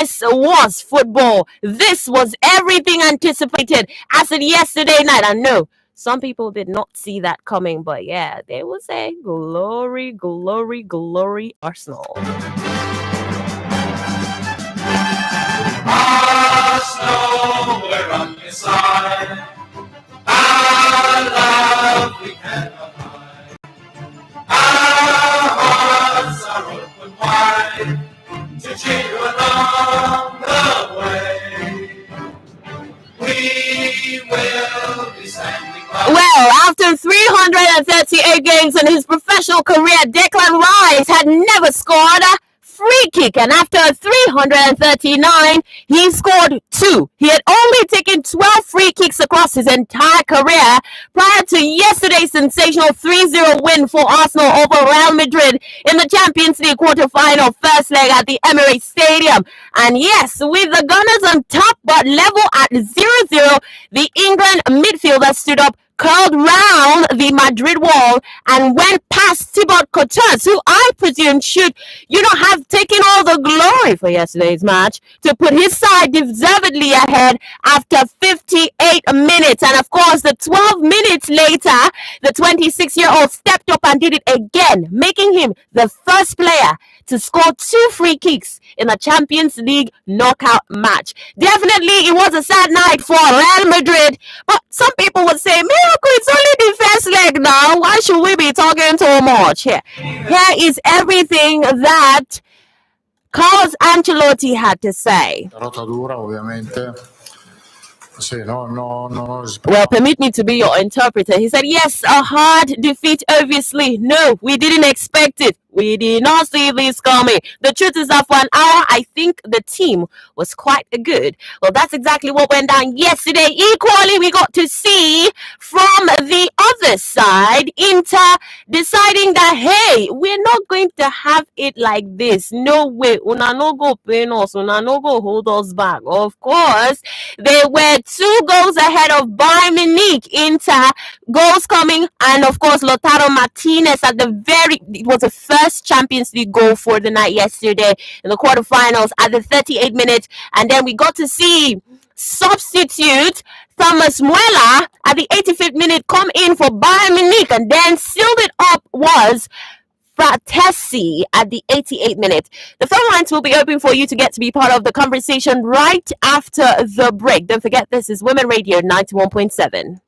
This was football. This was everything anticipated as in yesterday night. I know some people did not see that coming, but yeah, they will say glory, glory, glory, Arsenal. Arsenal, we're on your side. Our love we cannot hide. Our hearts are open wide to cheer you along the way. We will be standing by. Well, after 338 games in his professional career, Declan Rice had never scored a free kick, and after 339, he scored 2. He had only taken 12 free kicks across his entire career prior to yesterday's sensational 3-0 win for Arsenal over Real Madrid in the Champions League quarter-final first leg at the Emirates Stadium. And yes, with the Gunners on top but level at 0-0, the England midfielder stood up, curled round the Madrid wall, and went past Thibaut Courtois, who I presume should, have taken all the glory for yesterday's match, to put his side deservedly ahead after 58 minutes. And of course, the 12 minutes later, the 26-year-old stepped up and did it again, making him the first player to score 2 free kicks in a Champions League knockout match. Definitely, it was a sad night for Real Madrid, but some people would say, miracle, it's only the first leg now. Why should we be talking so much here? Here is everything that Carlos Ancelotti had to say. Well, permit me to be your interpreter. He said, yes, a hard defeat, obviously. No, we didn't expect it. We did not see this coming. The truth is that for an hour, I think the team was quite good. Well, that's exactly what went down yesterday. Equally, we got to see from the other side, Inter deciding that, hey, we're not going to have it like this. No way. Una no go pain us. Una no go hold us back. Of course, they were 2 goals ahead of Bayern Munich. Inter goals coming, and of course, Lautaro Martinez at it was the first Champions League goal for the night yesterday in the quarterfinals at the 38th minute. And then we got to see substitute Thomas Muller at the 85th minute come in for Bayern Munich, and then sealed it up was Fratesi at the 88th minute. The phone lines will be open for you to get to be part of the conversation right after the break. Don't forget, this is Women Radio 91.7.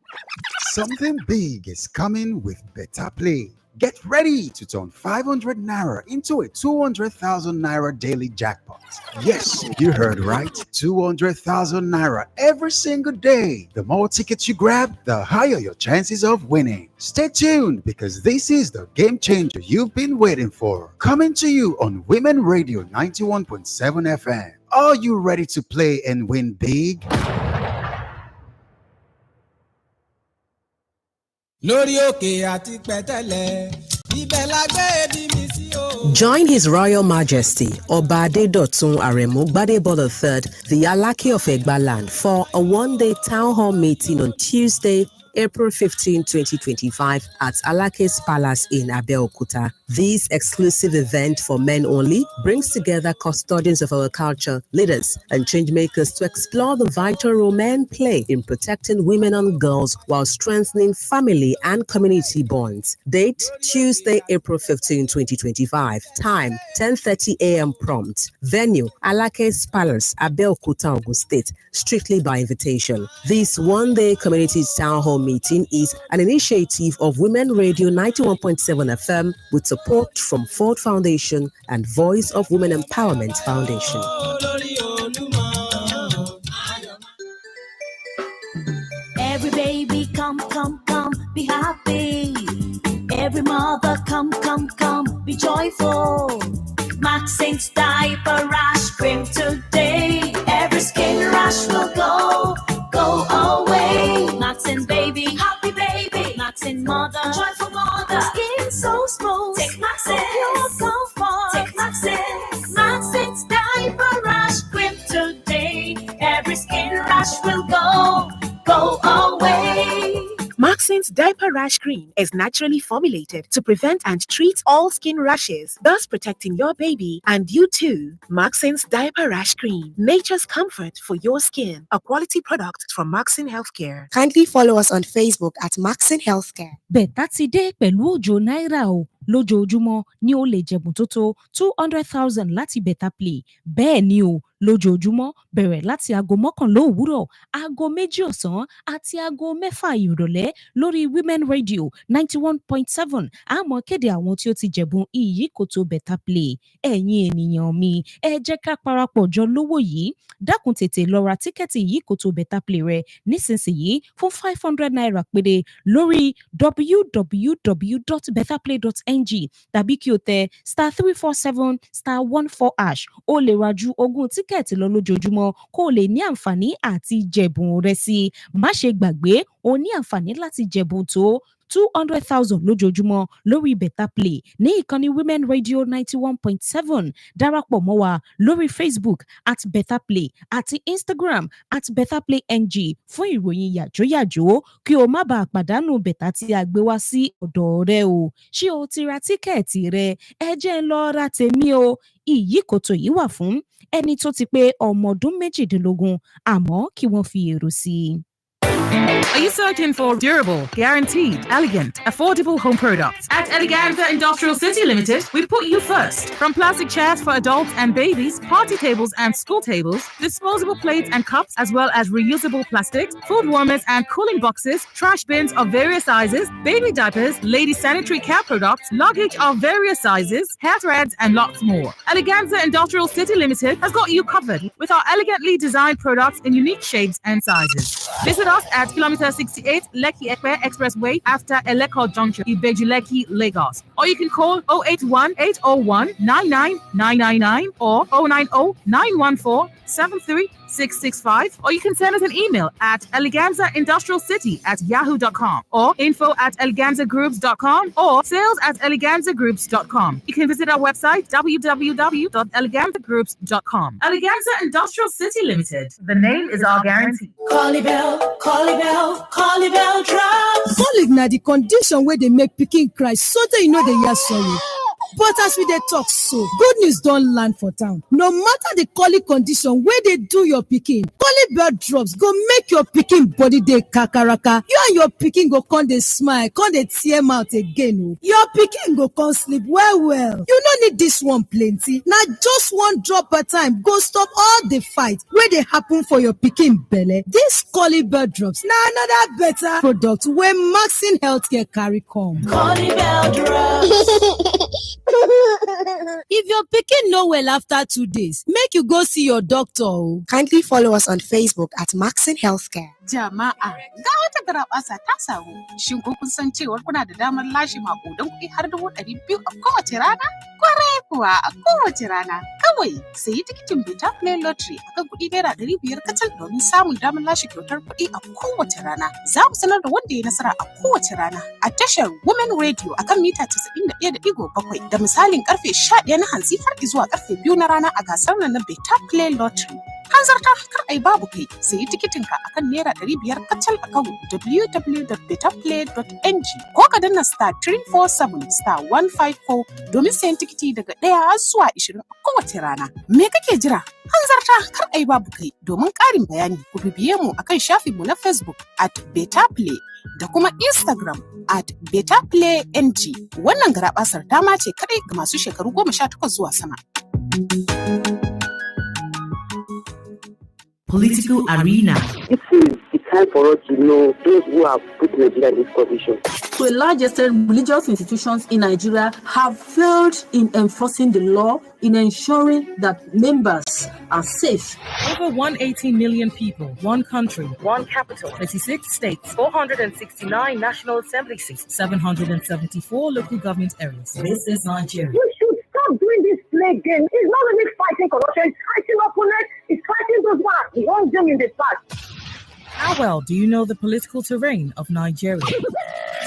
Something big is coming with Better Play. Get ready to turn 500 Naira into a 200,000 Naira daily jackpot. Yes, you heard right. 200,000 Naira every single day. The more tickets you grab, the higher your chances of winning. Stay tuned, because this is the game changer you've been waiting for. Coming to you on Women Radio 91.7 FM. Are you ready to play and win big? Join His Royal Majesty Oba Adedotun Aremu Gbadebo III, the Alake of Egbaland, for a one-day town hall meeting on Tuesday, April 15, 2025 at Alake's Palace in Abeokuta. This exclusive event for men only brings together custodians of our culture, leaders, and changemakers to explore the vital role men play in protecting women and girls while strengthening family and community bonds. Date, Tuesday, April 15, 2025. Time, 10:30 a.m. prompt. Venue, Alake's Palace, Abeokuta, Ogun State, strictly by invitation. This one-day community town hall meeting is an initiative of Women Radio 91.7 FM with support from Ford Foundation and Voice of Women Empowerment Foundation. Every baby come, be happy. Every mother come, be joyful. Maxine diaper rash cream today. Every skin rash will go away. Maxine baby, happy baby. Maxine mother, joyful mother. Skin so smooth. Take Maxine, pure comfort. Take Maxine. Maxine's diaper rash cream today. Every skin rash will go away. Maxin's Diaper Rash Cream is naturally formulated to prevent and treat all skin rashes, thus protecting your baby and you too. Maxin's Diaper Rash Cream, nature's comfort for your skin. A quality product from Maxin Healthcare. Kindly follow us on Facebook at Maxin Healthcare. Bẹ̀tà ti dé pẹ̀lú òjò náírà o. Lójoojúmọ́ ni o lè jẹ̀bùn tó tó 200,000 láti Bẹ̀tà Play. Bẹ́ẹ̀ ni o, lójoojúmọ́ bẹ̀rẹ̀ láti aago 11 òwúrọ̀, aago 2 ọ̀sán àti aago 6 ìrọ̀lẹ́ lórí Women Radio 91.7. A máa kéde àwọn tí ó ti jẹ̀bùn ìyíkoto Bẹ̀tà Play. Ẹ̀yin ènìyàn mi, ẹ jẹ́ ká parapọ̀ jọ lówó yìí. Dákun tètè lọ ra tíkẹ́ẹ̀tì ìyíkoto Bẹ̀tà Play rẹ nísinsìnyí fún 500 naira péré lórí www.betterplay.ng tàbí kí o tẹ *347*14#. O lè ra ju 20 tíkẹ́ẹ̀tì lọ lójoojúmọ́ kó o lè ní àǹfààní àti jẹ̀bùn rẹ sí. Má ṣe gbàgbé, o ní àǹfààní láti jẹ̀bùn tó 200,000 lójoojúmọ́ lórí Bẹ̀tà Play ní ìkànnì Women Radio 91.7. Darapọ̀ mọ́ wa lórí Facebook @Bẹ̀tà Play àti Instagram @BetterPlayNG fún ìròyìn yàjóyàjó kí o má bàa pàdánù bẹ̀tà tí a gbé wá sí ọ̀dọ̀ rẹ o. Ṣé o ti ra tíkẹ́ẹ̀tì rẹ? Ẹ jẹ́ n lọ ra tèmi o. Ìyíkoto yìí wà fún ẹni tó ti pé ọmọ ọdún 18 àmọ́ kí wọ́n fi èrò sí i. Are you searching for durable, guaranteed, elegant, affordable home products? At Eleganza Industrial City Limited, we put you first. From plastic chairs for adults and babies, party tables and school tables, disposable plates and cups, as well as reusable plastics, food warmers and cooling boxes, trash bins of various sizes, baby diapers, lady sanitary care products, luggage of various sizes, hair threads, and lots more. Eleganza Industrial City Limited has got you covered with our elegantly designed products in unique shapes and sizes. Visit us at Kilometer 68 Lekki Ekpe Expressway after Eleko Junction, Ibeju Lekki, Lagos. Or you can call 081 801 99999 or 090 914 73665, or you can send us an email at eleganzaindustrialcity@yahoo.com or info@eleganzagroups.com or sales@eleganzagroups.com. You can visit our website www.eleganzagroups.com. Eleganza Industrial City Limited. The name is our guarantee. Colibel drops. Colic na the condition where they make pikin cry so that you know they hear sorry. But as we dey talk so, good news don land for town. No matter the colic condition where they do your pikin, Colibel drops go make your pikin body dey kakaraka. You and your pikin go come dey smile, come dey tear mouth again o. Your pikin go come sleep well. You no need this one plenty. Na just one drop per time go stop all the fight wey dey happen for your pikin belle. This Colibel drops na another better product wey Maxin Healthcare carry come. Colibel drops. If your pikin no well after 2 days, make you go see your doctor o. Kindly follow us on Facebook at Maxin Healthcare. Jama'a, ga wata garaɓasa ta samu. Shin ko kun san cewar kuna da damar lashe maƙudan kuɗi har 200,000 a kowace rana? Kwarai kuwa a kowace rana. Kawai sayi tikitin Beta Play Lottery akan kuɗi naira 500 kacal domin samun damar lashe kyautar kuɗi a kowace rana. Za mu sanar da wanda ya nasara a kowace rana a tashar Women Radio akan mita 91.7 da misalin karfe 11 na hantsi har zuwa karfe 2 na rana a gasar nan na Beta Play Lottery. Hanzarta kar ai babu kai, sayi tikitinka akan naira 500 kacal akan www.betterplay.ng ko ka danna *347*154 domin sayan tikiti daga 1 har zuwa 20 a kowace rana. Me kake jira? Hanzarta kar ai babu kai. Domin ƙarin bayani ku bibiye mu akan shafinmu na Facebook @betterplay da kuma Instagram @betterplayng. Wannan garaɓasar dama ce kadai ga masu shekaru 18 zuwa sama. Political arena. It's time for us to know those who have put Nigeria in this condition. To a large extent, religious institutions in Nigeria have failed in enforcing the law, in ensuring that members are safe. Over 180 million people, one country, one capital, 26 states, 469 national assembly seats, 774 local government areas. This is Nigeria. You should stop doing this play game. It's not only fighting corruption, it's fighting opponents, it's fighting those who wrong them in the past. How well do you know the political terrain of Nigeria?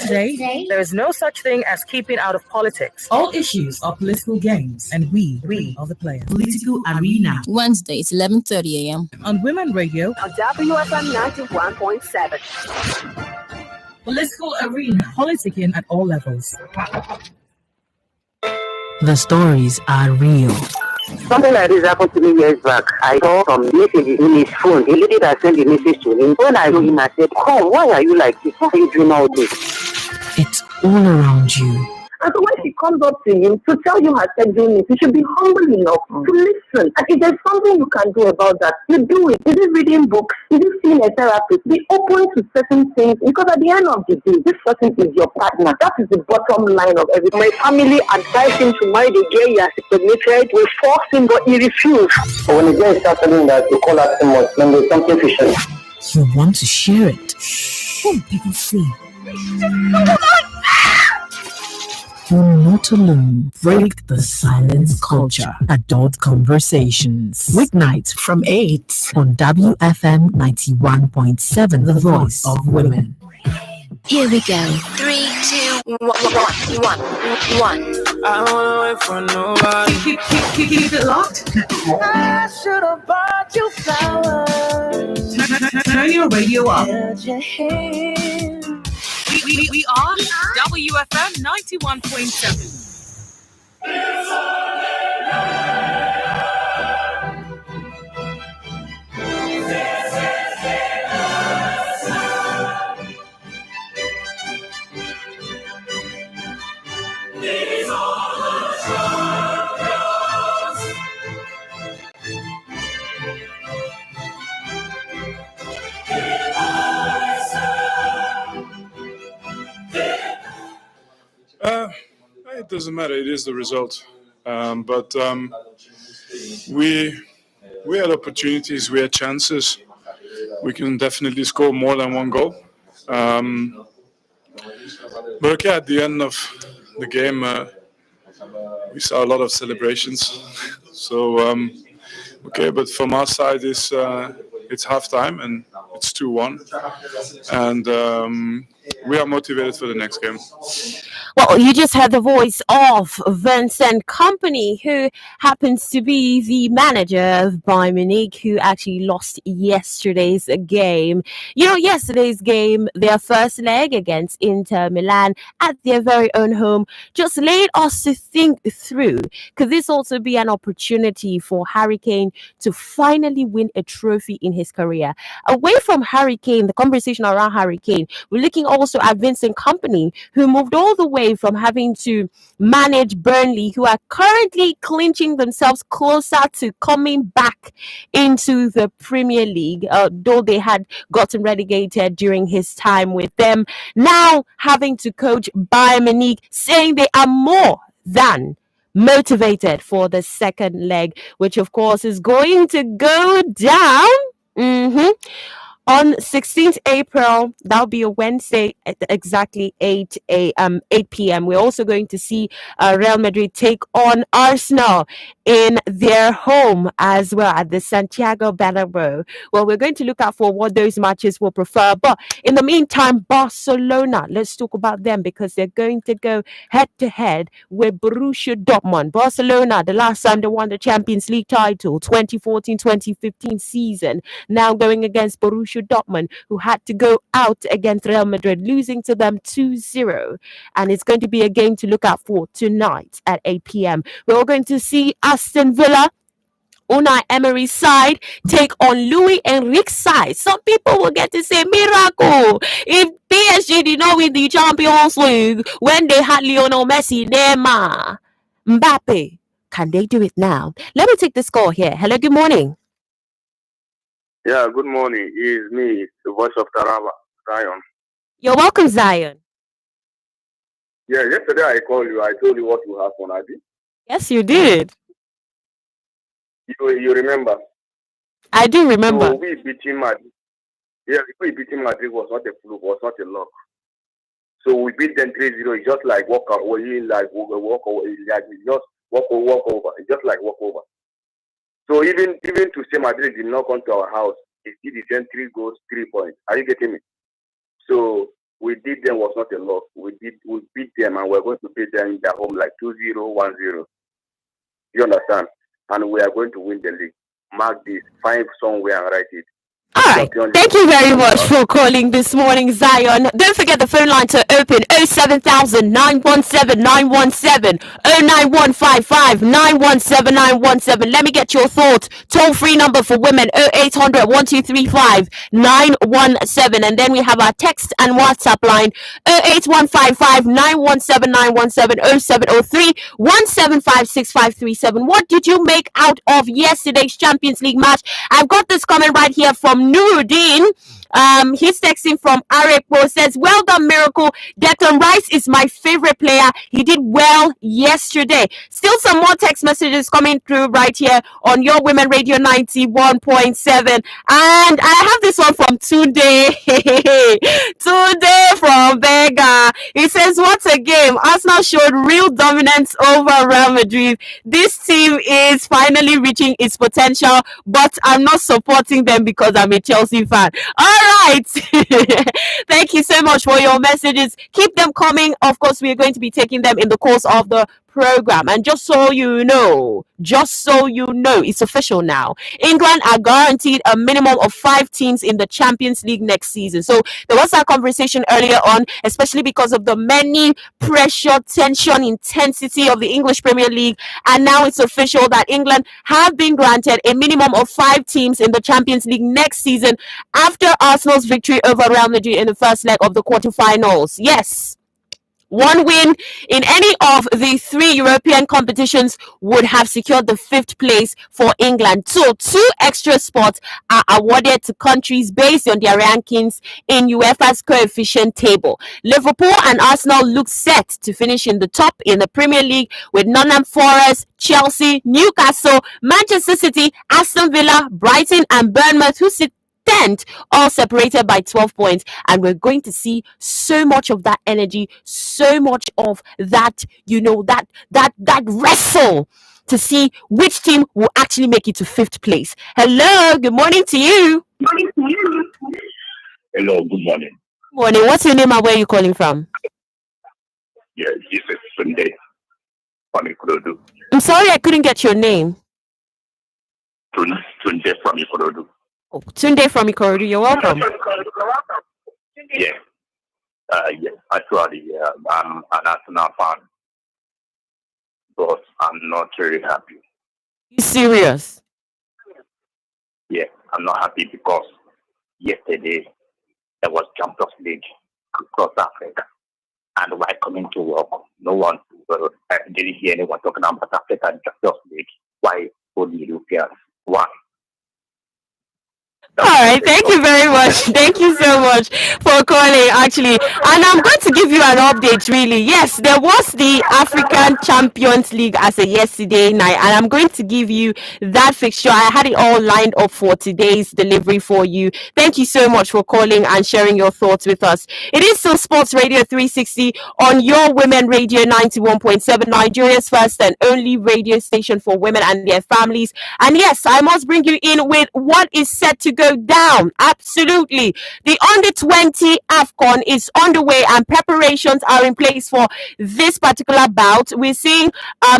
Today, there is no such thing as keeping out of politics. All issues are political games, and we are the players. Political arena. Wednesdays, 11:30 a.m. on Women Radio on WFM 91.7. Political arena, politicking at all levels. The stories are real. Something like this happened to me years back. I saw some messages in his phone. The lady that sent the message to him. When I told him, I said, "Come, why are you like this? Why are you doing all this?" It's all around you. And so when she comes up to him to tell you her doing it, you should be humble enough to listen. And if there's something you can do about that, you do it. Is it reading books? Is it seeing a therapist? Be open to certain things, because at the end of the day, this person is your partner. That is the bottom line of everything. My family advised him to marry the girl he has impregnated. We forced him, but he refused. So when the girl starts telling that you call her too much, then there's something fishy. You want to share it. What people say? You're not alone. Break the silence culture. Adult Conversations. Weeknights from 8 on WFM 91.7, the voice of women. Here we go. 3, 2, 1. I don't wanna wait for nobody. Keep it locked. I should have bought you flowers. Turn your radio up. Held your hand. We are WFM 91.7. It doesn't matter. It is the result. But we had opportunities. We had chances. We can definitely score more than one goal. But okay, at the end of the game, we saw a lot of celebrations. So okay, but from our side, it's halftime and it's 2-1, and we are motivated for the next game. Well, you just heard the voice of Vincent Kompany, who happens to be the manager of Bayern Munich, who actually lost yesterday's game. You know, yesterday's game, their first leg against Inter Milan at their very own home, just laid us to think through. Could this also be an opportunity for Harry Kane to finally win a trophy in his career? Away from Harry Kane, the conversation around Harry Kane, we're looking also at Vincent Kompany, who moved all the way from having to manage Burnley, who are currently clinching themselves closer to coming back into the Premier League, though they had gotten relegated during his time with them. Now having to coach Bayern Munich, saying they are more than motivated for the second leg, which of course is going to go down. On 16th April, that'll be a Wednesday at exactly 8 p.m. We're also going to see Real Madrid take on Arsenal in their home as well at the Santiago Bernabeu. Well, we're going to look out for what those matches will prefer. But in the meantime, Barcelona, let's talk about them because they're going to go head-to-head with Borussia Dortmund. Barcelona, the last time they won the Champions League title, 2014-2015 season, now going against Borussia Dortmund, who had to go out against Real Madrid, losing to them 2-0. And it's going to be a game to look out for tonight at 8 p.m. We're going to see Aston Villa, Unai Emery's side, take on Luis Enrique's side. Some people will get to say miracle. If PSG did not win the Champions League when they had Lionel Messi, Neymar, Mbappe, can they do it now? Let me take this call here. Hello, good morning. Yeah, good morning. It's me, the voice of Taraba, Zion. You're welcome, Zion. Yeah, yesterday I called you. I told you what will happen, Abi. Yes, you did. You remember? I do remember. So we beating Madrid. Yeah, we beating Madrid was not a fluke, was not a luck. So we beat them 3-0. It's just like walk away, like walk away, like just walk over. It's just like walk over. So even to say Madrid did not come to our house, it did the same 3 goals, 3 points. Are you getting me? So we did them was not a loss. We beat them and we're going to beat them in their home like 2-0, 1-0. You understand? And we are going to win the league. Mark this. Find somewhere and write it. All right. Thank you very much for calling this morning, Zion. Don't forget the phone lines are open 07000 917 917 09155 917 917. Let me get your thoughts. Toll free number for women 0800 1235 917. And then we have our text and WhatsApp line 08155 917 917 0703 1756537. What did you make out of yesterday's Champions League match? I've got this comment right here from Nuruddin. He's texting from Arepo, says, well done, Miracle. Declan Rice is my favorite player. He did well yesterday. Still some more text messages coming through right here on your Women Radio 91.7. And I have this one from Tunde. Tunde from Vega. He says, what a game. Arsenal showed real dominance over Real Madrid. This team is finally reaching its potential, but I'm not supporting them because I'm a Chelsea fan. All right. Thank you so much for your messages. Keep them coming. Of course, we are going to be taking them in the course of the program. And just so you know, it's official now. England are guaranteed a minimum of 5 teams in the Champions League next season. So there was that conversation earlier on, especially because of the many pressure, tension, intensity of the English Premier League. And now it's official that England have been granted a minimum of 5 teams in the Champions League next season after Arsenal's victory over Real Madrid in the first leg of the quarterfinals. Yes. One win in any of the 3 European competitions would have secured the 5th place for England. So 2 extra spots are awarded to countries based on their rankings in UEFA's coefficient table. Liverpool and Arsenal look set to finish in the top in the Premier League, with Nottingham Forest, Chelsea, Newcastle, Manchester City, Aston Villa, Brighton and Bournemouth, who sit 10th, all separated by 12 points. And we're going to see so much of that energy, so much of that, that wrestle to see which team will actually make it to 5th place. Hello, good morning to you. Hello, good morning. Morning. What's your name and where are you calling from? Yeah, this is Sunday from Ikorodu. I'm sorry I couldn't get your name. Sunday from Ikorodu. Oh, Tunde from Ikorodu, you're welcome. Yeah. Yes, actually, I'm an Arsenal fan, but I'm not very happy. You serious? Yeah, I'm not happy because yesterday there was Champions League across Africa, and while coming to work, no one didn't hear anyone talking about African Champions League. Why only Europeans? Why? All right, thank you very much. Thank you so much for calling, actually. And I'm going to give you an update, really. Yes, there was the African Champions League as of yesterday night, and I'm going to give you that fixture. I had it all lined up for today's delivery for you. Thank you so much for calling and sharing your thoughts with us. It is still Sports Radio 360 on your Women Radio 91.7, Nigeria's first and only radio station for women and their families. And yes, I must bring you in with what is set to go down. Absolutely. The under 20 AFCON is underway and preparations are in place for this particular bout. We're seeing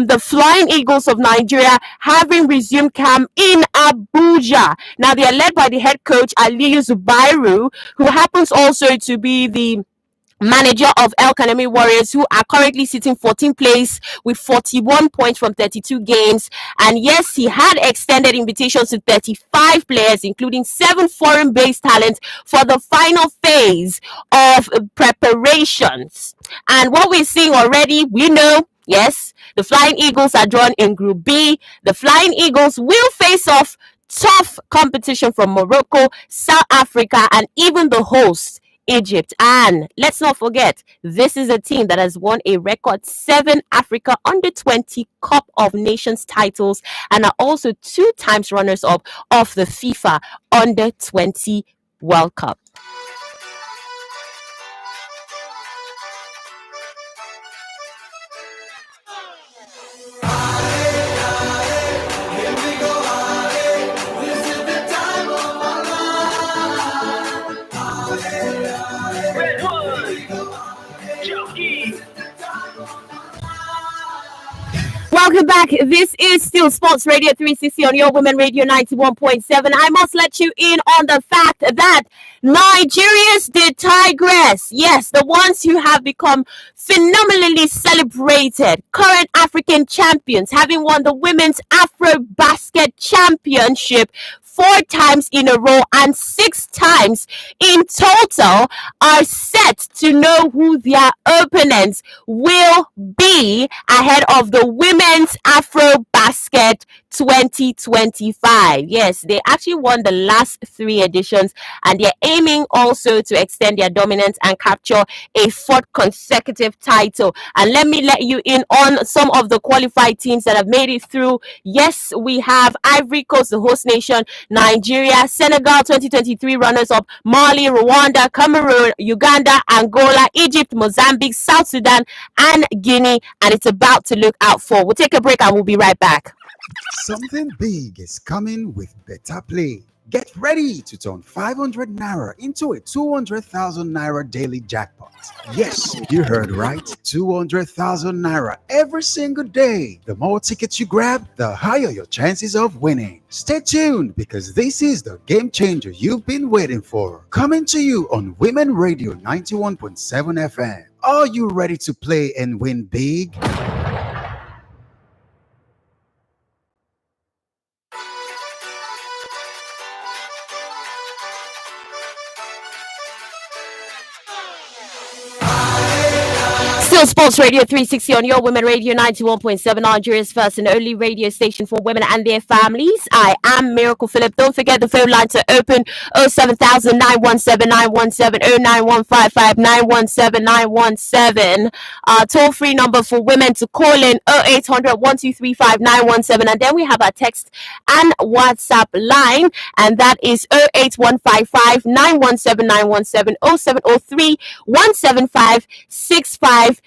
the Flying Eagles of Nigeria having resumed camp in Abuja. Now they are led by the head coach Aliyu Zubairu, who happens also to be the manager of El Kanemi Warriors, who are currently sitting 14th place with 41 points from 32 games. And yes, he had extended invitations to 35 players, including 7 foreign-based talents, for the final phase of preparations. And what we're seeing already, we know, yes, the Flying Eagles are drawn in Group B. The Flying Eagles will face off tough competition from Morocco, South Africa, and even the host, Egypt. And let's not forget, this is a team that has won a record 7 Africa Under 20 Cup of Nations titles and are also 2 times runners-up of the FIFA Under 20 World Cup. welcome back. This is still Sports Radio 360 on your Women Radio 91.7. I must let you in on the fact that Nigeria's the Tigress, yes, the ones who have become phenomenally celebrated, current African champions, having won the Women's Afro Basket Championship 4 times in a row and 6 times in total, are set to know who their opponents will be ahead of the Women's Afro Basket 2025. Yes, they actually won the last 3 editions, and they're aiming also to extend their dominance and capture a 4th consecutive title. And let me let you in on some of the qualified teams that have made it through. Yes, we have Ivory Coast, the host nation, Nigeria, Senegal 2023 runners-up, Mali, Rwanda, Cameroon, Uganda, Angola, Egypt, Mozambique, South Sudan, and Guinea. And it's about to look out for. We'll take a break and we'll be right back. Something big is coming with Better Play. Get ready to turn 500 naira into a 200,000 naira daily jackpot. Yes, you heard right. 200,000 naira every single day. The more tickets you grab, the higher your chances of winning. Stay tuned because this is the game changer you've been waiting for. Coming to you on Women Radio 91.7 FM. Are you ready to play and win big? Still Sports Radio 360 on your Women Radio 91.7, Nigeria's first and only radio station for women and their families. I am Miracle Phillip. Don't forget the phone lines are open: 07000 917 917, 09155 917 917. Toll free number for women to call in: 0800 1235 917. And then we have our text and WhatsApp line, and that is 08155 917 917, 0703 175 6537.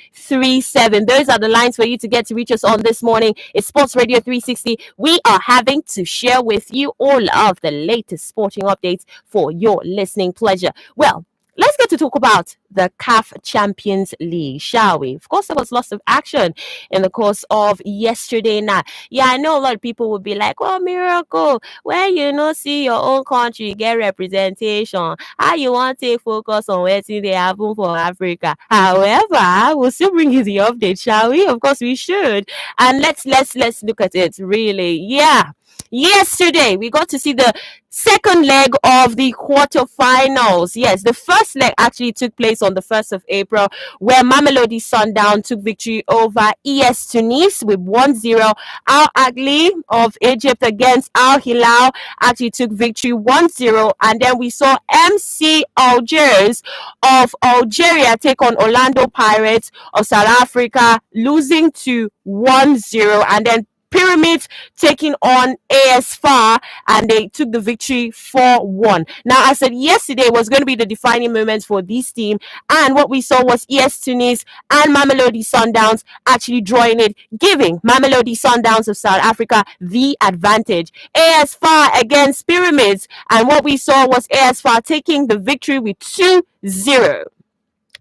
Those are the lines for you to get to reach us on this morning. It's Sports Radio 360. We are having to share with you all of the latest sporting updates for your listening pleasure. Well, let's get to talk about the CAF Champions League, shall we? Of course, there was lots of action in the course of yesterday night. Yeah, I know a lot of people would be like, oh, Miracle, where you know see your own country get representation, how you want to focus on where they happen for Africa. However, we'll still bring you the update, shall we? Of course, we should. And let's look at it, really. Yeah. Yesterday, we got to see the second leg of the quarterfinals. Yes, the first leg actually took place on the 1st of April, where Mamelodi Sundown took victory over ES Tunis with 1-0. Al Ahly of Egypt against Al Hilal actually took victory 1-0. And then we saw MC Algiers of Algeria take on Orlando Pirates of South Africa, losing to 1-0. And then Pyramids taking on AS FAR, and they took the victory 4-1. Now, I said yesterday was going to be the defining moment for this team, and what we saw was ES Tunis and Mamelodi Sundowns actually drawing it, giving Mamelodi Sundowns of South Africa the advantage. AS FAR against Pyramids, and what we saw was AS FAR taking the victory with 2-0.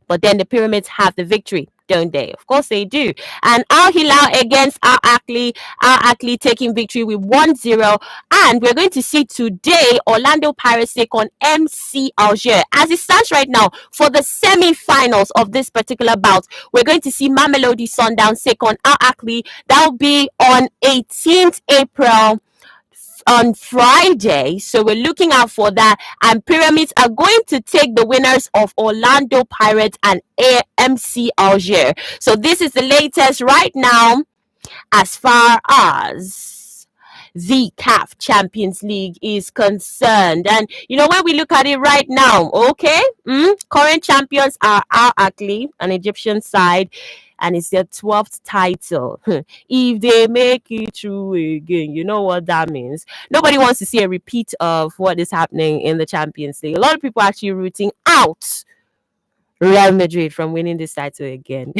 But then the Pyramids have the victory, don't they? Of course they do. And Al Hilal against Al Ahly taking victory with 1-0. And we're going to see today Orlando Pirates take on MC Alger. As it stands right now, for the semi-finals of this particular bout, we're going to see Mamelodi Sundowns take on Al Ahly. That will be on 18th April. On Friday, so we're looking out for that. And Pyramids are going to take the winners of Orlando Pirates and AMC Alger. So this is the latest right now as far as the CAF Champions League is concerned. And you know, when we look at it right now, okay, current champions are Al Ahly, an Egyptian side, and it's their 12th title. If they make it through again, you know what that means. Nobody wants to see a repeat of what is happening in the Champions League. A lot of people are actually rooting out Real Madrid from winning this title again.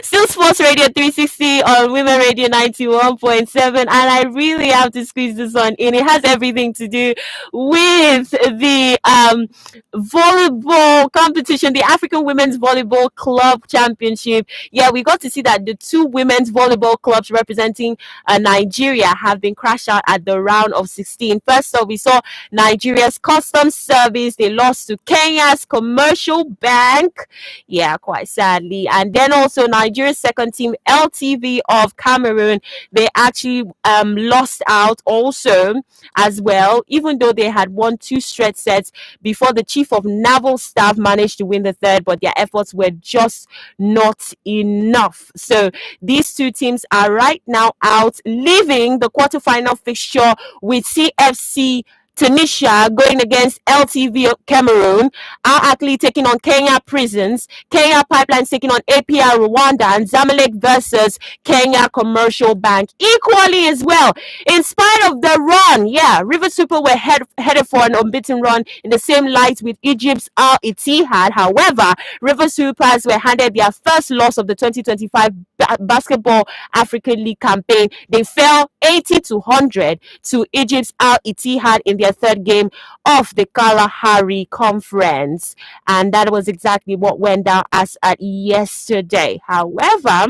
Still Sports Radio 360 on Women Radio 91.7. And I really have to squeeze this one in. It has everything to do with the volleyball competition, the African Women's Volleyball Club Championship. Yeah, we got to see that the two women's volleyball clubs representing Nigeria have been crashed out at the round of 16. First off, we saw Nigeria's Customs Service. They lost to Kenya's Commercial Bank. Yeah, quite sadly. And then also Nigeria's second team, LTV of Cameroon, they actually lost out also as well, even though they had won 2 straight sets before the chief of naval staff managed to win the third, but their efforts were just not enough. So these two teams are right now out, leaving the quarterfinal fixture with CFC Tunisia going against LTV Cameroon, Al Akli taking on Kenya Prisons, Kenya Pipelines taking on APR Rwanda, and Zamalek versus Kenya Commercial Bank equally as well. In spite of the run, yeah, River Super were headed for an unbeaten run in the same light with Egypt's Al Ittihad. However, River Supers were handed their first loss of the 2025 Basketball African League campaign. They fell 80-100 to Egypt's Al Ittihad in their third game of the Kalahari Conference, and that was exactly what went down as at yesterday. However,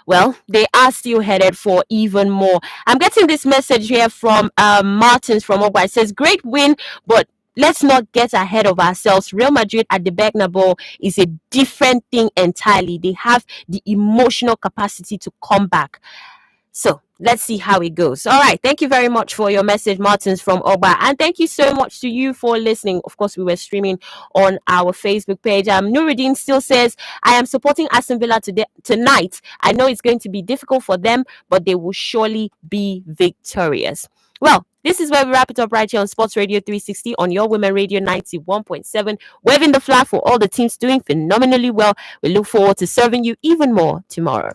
well, they are still headed for even more. I'm getting this message here from Martins from Ogba. It says, great win, but let's not get ahead of ourselves. Real Madrid at the Bernabeu is a different thing entirely. They have the emotional capacity to come back. So let's see how it goes. All right. Thank you very much for your message, Martins from Oba. And thank you so much to you for listening. Of course, we were streaming on our Facebook page. Nuruddin still says, I am supporting Aston Villa tonight. I know it's going to be difficult for them, but they will surely be victorious. Well, this is where we wrap it up right here on Sports Radio 360 on your Women Radio 91.7, waving the flag for all the teams doing phenomenally well. We look forward to serving you even more tomorrow.